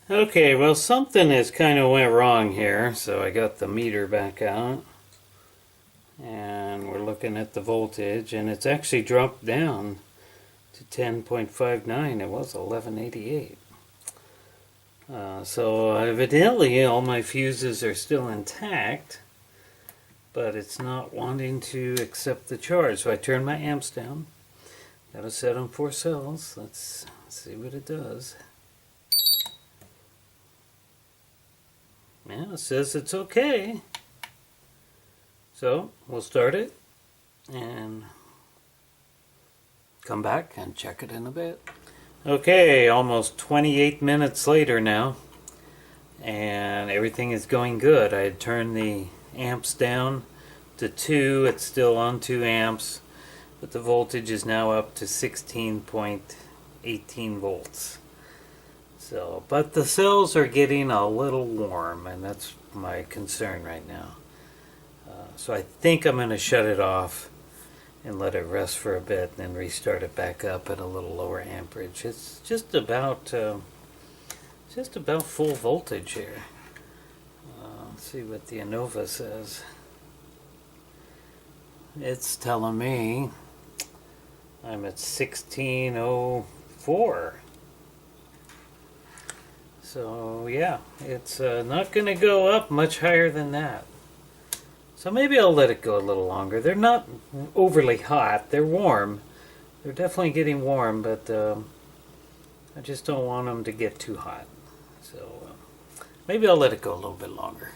Okay, well something has kind of went wrong here, so I got the meter back out and we're looking at the voltage and it's actually dropped down to 10.59. It was 1188. So evidently all my fuses are still intact, but it's not wanting to accept the charge. So I turned my amps down. Got it set on 4 cells. Let's see what it does. Yeah, it says it's okay. So we'll start it and come back and check it in a bit. Okay, almost 28 minutes later now, and everything is going good. I had turned the amps down to 2. It's still on 2 amps, but the voltage is now up to 16.18 volts. So, but the cells are getting a little warm, and that's my concern right now. So I think I'm going to shut it off and let it rest for a bit, and then restart it back up at a little lower amperage. It's just about full voltage here. Let's see what the ANOVA says. It's telling me I'm at 1604. So yeah, it's not going to go up much higher than that. So maybe I'll let it go a little longer. They're not overly hot. They're warm. They're definitely getting warm, but I just don't want them to get too hot. So maybe I'll let it go a little bit longer.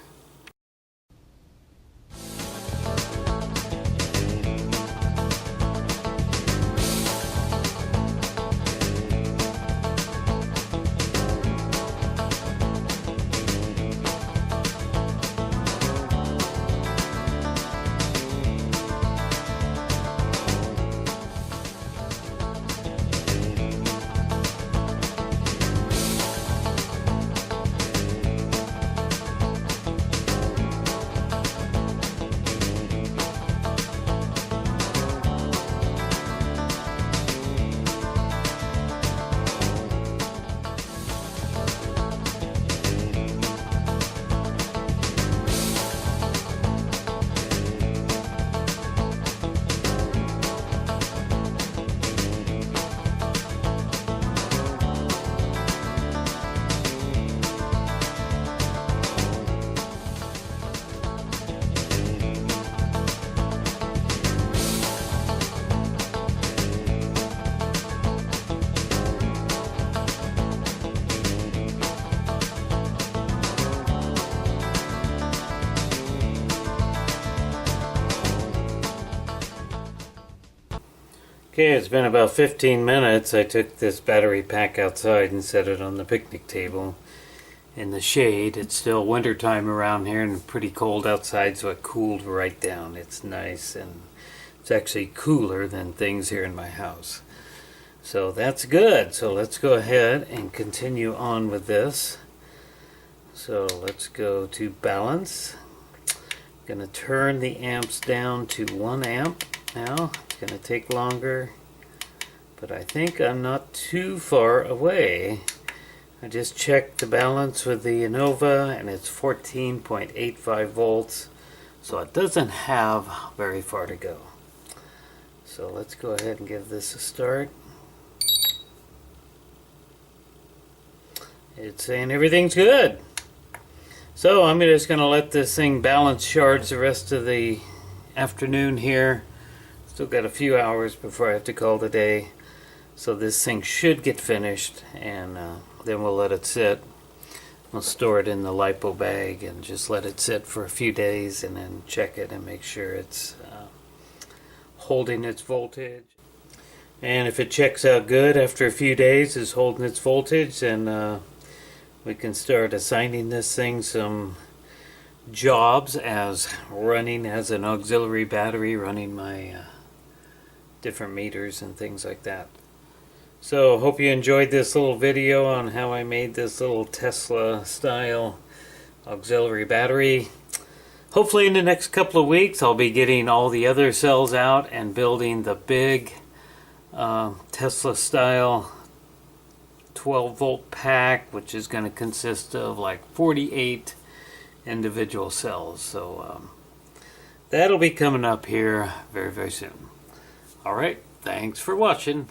Okay, it's been about 15 minutes. I took this battery pack outside and set it on the picnic table in the shade. It's still winter time around here and pretty cold outside, so it cooled right down. It's nice, and it's actually cooler than things here in my house. So that's good. So let's go ahead and continue on with this. So let's go to balance. I'm going to turn the amps down to 1 amp now. It's going to take longer, but I think I'm not too far away. I just checked the balance with the ANOVA and it's 14.85 volts, so it doesn't have very far to go. So let's go ahead and give this a start. It's saying everything's good. So I'm just going to let this thing balance charge the rest of the afternoon here. Still got a few hours before I have to call the day. So this thing should get finished, and then we'll let it sit. We'll store it in the LiPo bag and just let it sit for a few days and then check it and make sure it's holding its voltage. And if it checks out good after a few days, is holding its voltage, then we can start assigning this thing some jobs as running as an auxiliary battery, running my different meters and things like that. So hope you enjoyed this little video on how I made this little Tesla style auxiliary battery. Hopefully in the next couple of weeks I'll be getting all the other cells out and building the big Tesla style 12 volt pack, which is going to consist of like 48 individual cells. So that'll be coming up here very, very soon. All right, thanks for watching.